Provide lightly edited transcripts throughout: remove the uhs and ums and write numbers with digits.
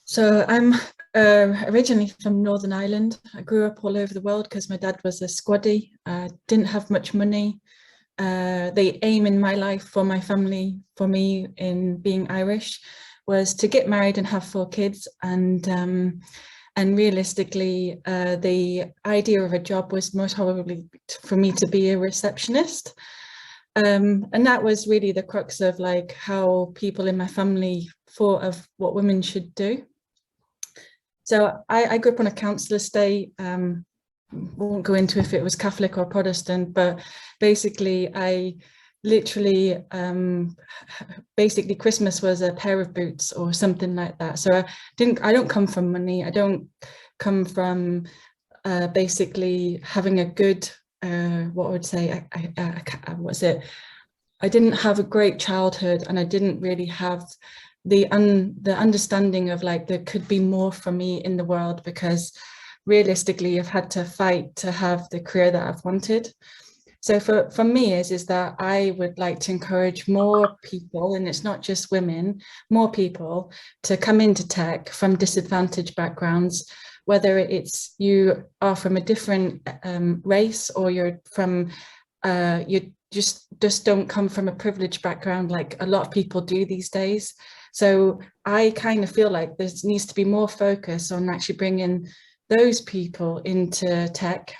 So I'm originally from Northern Ireland. I grew up all over the world because my dad was a squaddie. Didn't have much money. The aim in my life for my family, for me in being Irish, was to get married and have 4 kids. And realistically, the idea of a job was most probably for me to be a receptionist. And that was really the crux of like how people in my family thought of what women should do. So I grew up on a council estate. Won't go into if it was Catholic or Protestant, but basically I literally, basically Christmas was a pair of boots or something like that. So I don't come from money. I don't come from basically having a good, what I would say, what's it? I didn't have a great childhood, and I didn't really have the understanding of like there could be more for me in the world, because realistically I've had to fight to have the career that I've wanted. So for me is that I would like to encourage more people, and it's not just women, more people to come into tech from disadvantaged backgrounds, whether it's you are from a different race, or you're from you just don't come from a privileged background like a lot of people do these days. So I kind of feel like there needs to be more focus on actually bringing those people into tech,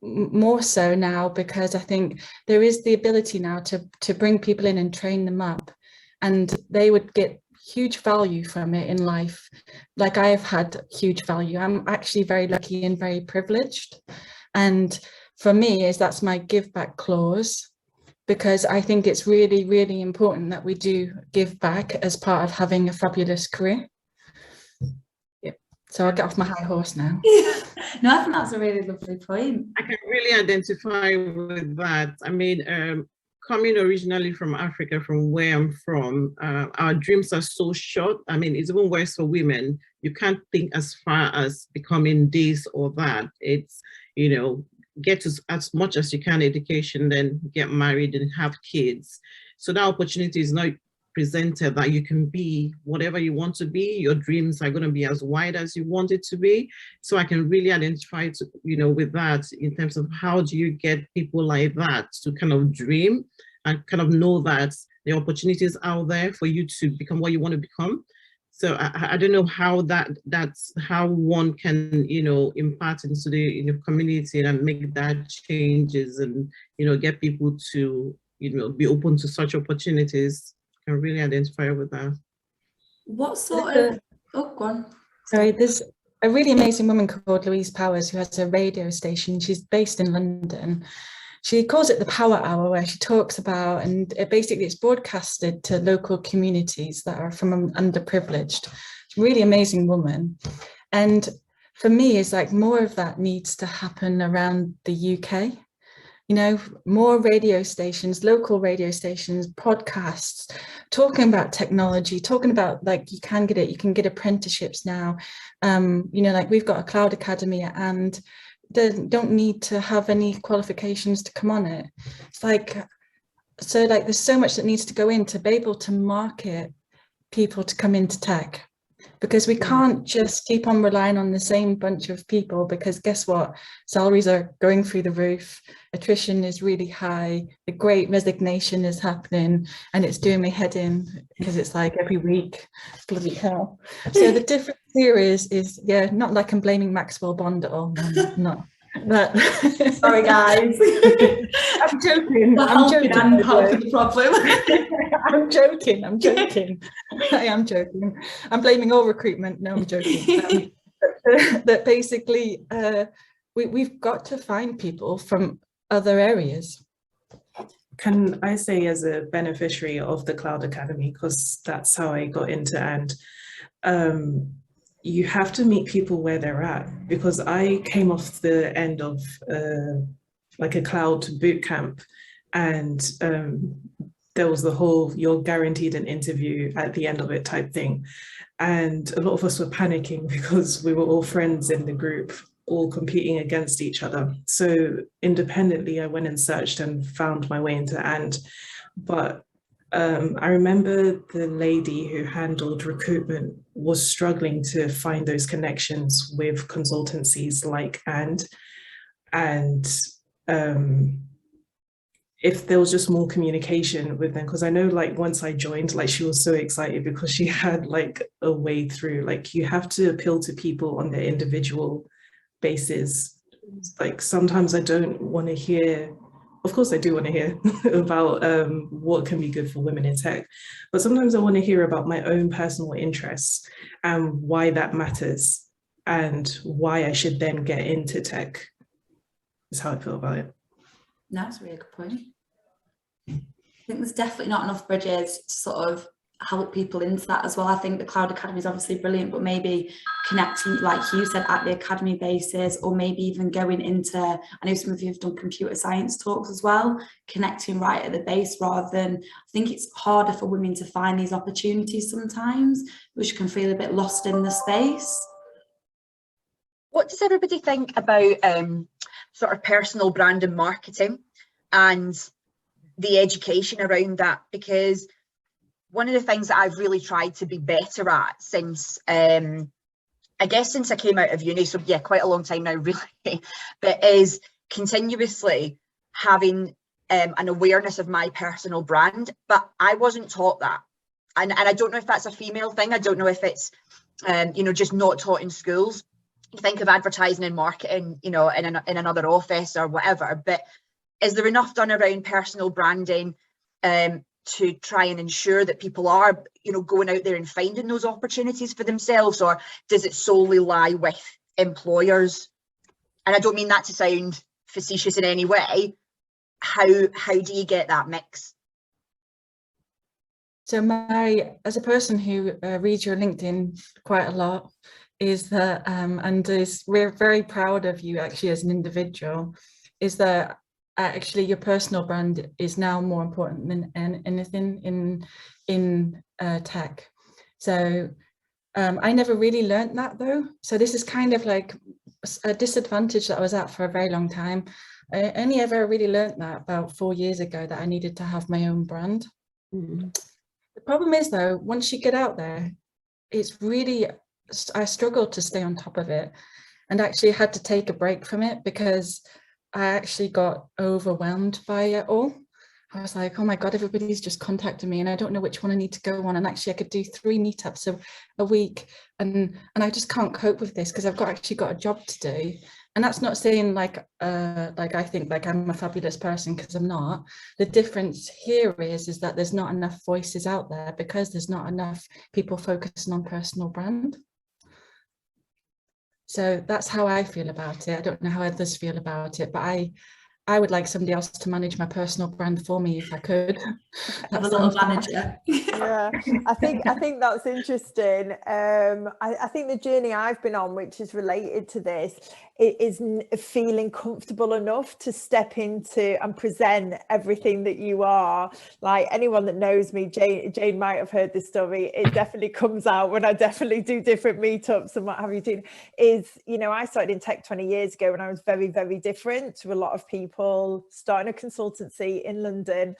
more so now, because I think there is the ability now to bring people in and train them up, and they would get huge value from it in life. Like I have had huge value. I'm actually very lucky and very privileged. And for me, that's my give back clause, because I think it's really, really important that we do give back as part of having a fabulous career. Yeah. So I'll get off my high horse now. No, I think that's a really lovely point. I can really identify with that. I mean, coming originally from Africa, from where I'm from, our dreams are so short. I mean, it's even worse for women. You can't think as far as becoming this or that. It's, you know, get as much as you can education, then get married and have kids. So that opportunity is not presented that you can be whatever you want to be. Your dreams are going to be as wide as you want it to be. So I can really identify to, you know, with that in terms of how do you get people like that to kind of dream and kind of know that the opportunities out there for you to become what you want to become. So I don't know how that's how one can, you know, impart into the community and make that changes and, you know, get people to, you know, be open to such opportunities. I can really identify with that. What sort of, oh, go on. Sorry, there's a really amazing woman called Louise Powers who has a radio station. She's based in London. She calls it the Power Hour, where she talks about, and basically it's broadcasted to local communities that are from underprivileged. She's a really amazing woman. And for me, it's like more of that needs to happen around the UK. You know, more radio stations, local radio stations, podcasts, talking about technology, talking about like you can get apprenticeships now. You know, like we've got a cloud academy, and they don't need to have any qualifications to come on it. It's like, so like there's so much that needs to go in to be able to market people to come into tech, because we can't just keep on relying on the same bunch of people, because guess what? Salaries are going through the roof. Attrition is really high. The great resignation is happening, and it's doing my head in, because it's like every week, bloody hell. So the difference here is yeah, not like I'm blaming Maxwell Bond at all. No, not. But sorry guys, I'm joking. I'm joking. I'm helping the problem. I'm joking. I am joking. I'm blaming all recruitment. No, I'm joking. That basically we've got to find people from other areas. Can I say, as a beneficiary of the Cloud Academy, because that's how I got into and you have to meet people where they're at, because I came off the end of like a cloud boot camp, and there was the whole you're guaranteed an interview at the end of it type thing. And a lot of us were panicking because we were all friends in the group, all competing against each other. So independently, I went and searched and found my way into And. But I remember the lady who handled recruitment was struggling to find those connections with consultancies like and if there was just more communication with them, because I know like once I joined, like she was so excited because she had like a way through, like you have to appeal to people on their individual basis. Like sometimes I don't want to hear, of course I do want to hear about what can be good for women in tech, but sometimes I want to hear about my own personal interests and why that matters and why I should then get into tech, is how I feel about it. No, that's a really good point. I think there's definitely not enough bridges to sort of help people into that as well. I think the Cloud Academy is obviously brilliant, but maybe connecting, like you said, at the academy basis, or maybe even going into, I know some of you have done computer science talks as well, connecting right at the base rather than, I think it's harder for women to find these opportunities sometimes, which can feel a bit lost in the space. What does everybody think about sort of personal brand and marketing and the education around that? Because one of the things that I've really tried to be better at since, I guess since I came out of uni, so yeah, quite a long time now really, but is continuously having an awareness of my personal brand, but I wasn't taught that. And I don't know if that's a female thing. I don't know if it's, you know, just not taught in schools. You think of advertising and marketing, you know, in another office or whatever, but is there enough done around personal branding to try and ensure that people are, you know, going out there and finding those opportunities for themselves, or does it solely lie with employers? And I don't mean that to sound facetious in any way. How do you get that mix? So as a person who reads your LinkedIn quite a lot, is that, we're very proud of you actually as an individual, is that actually your personal brand is now more important than anything in tech. So I never really learned that though. So this is kind of like a disadvantage that I was at for a very long time. I only ever really learned that about 4 years ago, that I needed to have my own brand. Mm-hmm. The problem is though, once you get out there, it's really, I struggled to stay on top of it, and actually had to take a break from it because I actually got overwhelmed by it all. I was like, oh my God, everybody's just contacting me and I don't know which one I need to go on. And actually I could do 3 meetups a week and I just can't cope with this because I've actually got a job to do. And that's not saying like I think like I'm a fabulous person, because I'm not. The difference here is that there's not enough voices out there because there's not enough people focusing on personal brand. So that's how I feel about it. I don't know how others feel about it, but I would like somebody else to manage my personal brand for me if I could. Have a little manager. Yeah, I think that's interesting. I think the journey I've been on, which is related to this, is feeling comfortable enough to step into and present everything that you are. Like anyone that knows me, Jayne might have heard this story. It definitely comes out when I definitely do different meetups and what have you done. Is, you know, I started in tech 20 years ago and I was very, very different to a lot of people. Starting a consultancy in London,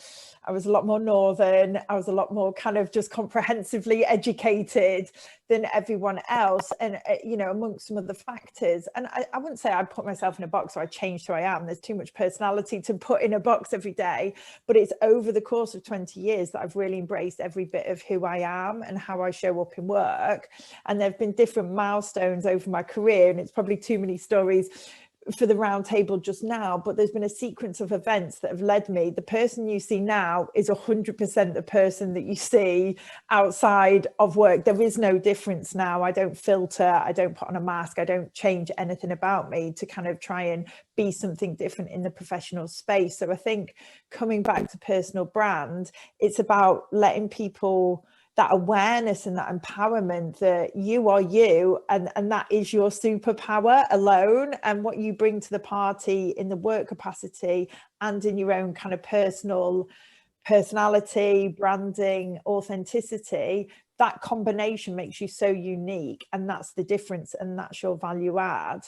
I was a lot more northern. I was a lot more kind of just comprehensively educated than everyone else, and you know, amongst some of the factors. And I wouldn't say I put myself in a box or I changed who I am. There's too much personality to put in a box every day, but it's over the course of 20 years that I've really embraced every bit of who I am and how I show up in work. And there have been different milestones over my career, and it's probably too many stories for the round table just now, but there's been a sequence of events that have led me. The person you see now is 100% the person that you see outside of work. There is no difference now. I don't filter, I don't put on a mask, I don't change anything about me to kind of try and be something different in the professional space. So I think coming back to personal brand, it's about letting people that awareness and that empowerment that you are you, and that is your superpower alone, and what you bring to the party in the work capacity and in your own kind of personality, branding, authenticity, that combination makes you so unique, and that's the difference, and that's your value add.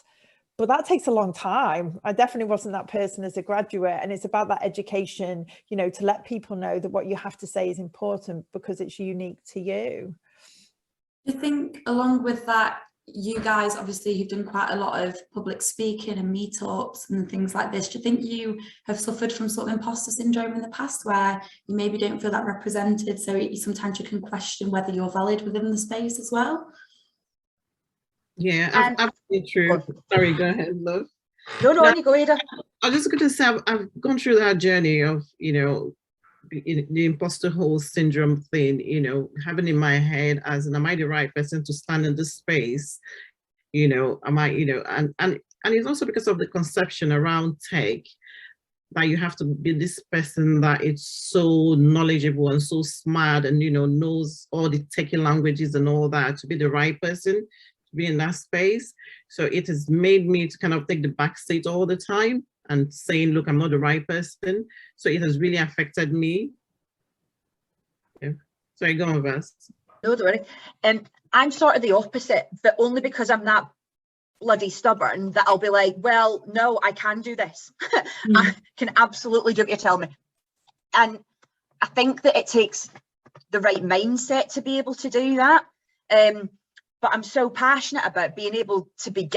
but that takes a long time. I definitely wasn't that person as a graduate, and it's about that education, you know, to let people know that what you have to say is important because it's unique to you. Do you think along with that, you guys, obviously you've done quite a lot of public speaking and meetups and things like this, do you think you have suffered from sort of imposter syndrome in the past where you maybe don't feel that represented, so sometimes you can question whether you're valid within the space as well? Yeah, I've been through. Sorry, go ahead, love. No, you go, Ada. I was just going to say I've gone through that journey of, you know, the imposter hole syndrome thing, you know, having in my head as am I the right person to stand in this space? You know, am I, you know, and it's also because of the conception around tech that you have to be this person that is so knowledgeable and so smart and, you know, knows all the techie languages and all that to be the right person to be in that space. So it has made me to kind of take the back seat all the time and saying, look, I'm not the right person. So it has really affected me. Yeah. Sorry, go on, Vas. No, don't worry. I'm sort of the opposite, but only because I'm that bloody stubborn that I'll be like, well, no, I can do this. I can absolutely do what you tell me. And I think that it takes the right mindset to be able to do that. But I'm so passionate about being able to be,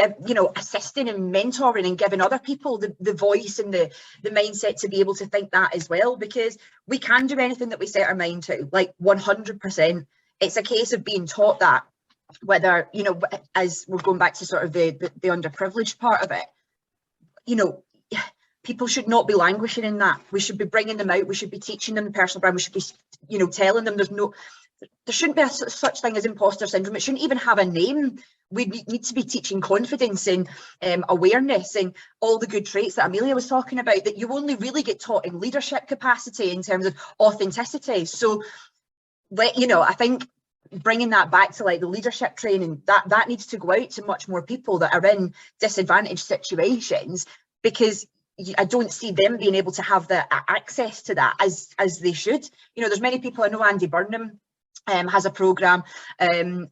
assisting and mentoring and giving other people the voice and the mindset to be able to think that as well, because we can do anything that we set our mind to, like 100%. It's a case of being taught that, whether, you know, as we're going back to sort of the underprivileged part of it, you know, people should not be languishing in that. We should be bringing them out. We should be teaching them the personal brand. We should be, you know, telling them there shouldn't be a such thing as imposter syndrome. It shouldn't even have a name. We need to be teaching confidence and awareness and all the good traits that Amelia was talking about, that you only really get taught in leadership capacity in terms of authenticity. So, you know, I think bringing that back to like the leadership training, that needs to go out to much more people that are in disadvantaged situations, because I don't see them being able to have the access to that as they should. You know, there's many people, I know Andy Burnham has a programme in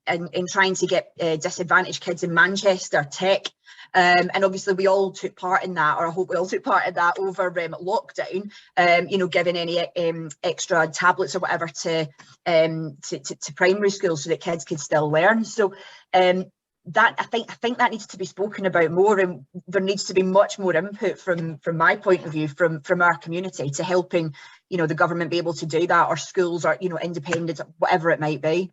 trying to get disadvantaged kids in Manchester tech. And obviously we all took part in that, or I hope we all took part in that over lockdown, you know, giving any extra tablets or whatever to primary schools so that kids could still learn. So that I think that needs to be spoken about more, and there needs to be much more input from my point of view from our community to helping, you know, the government be able to do that, or schools, or, you know, independent, whatever it might be.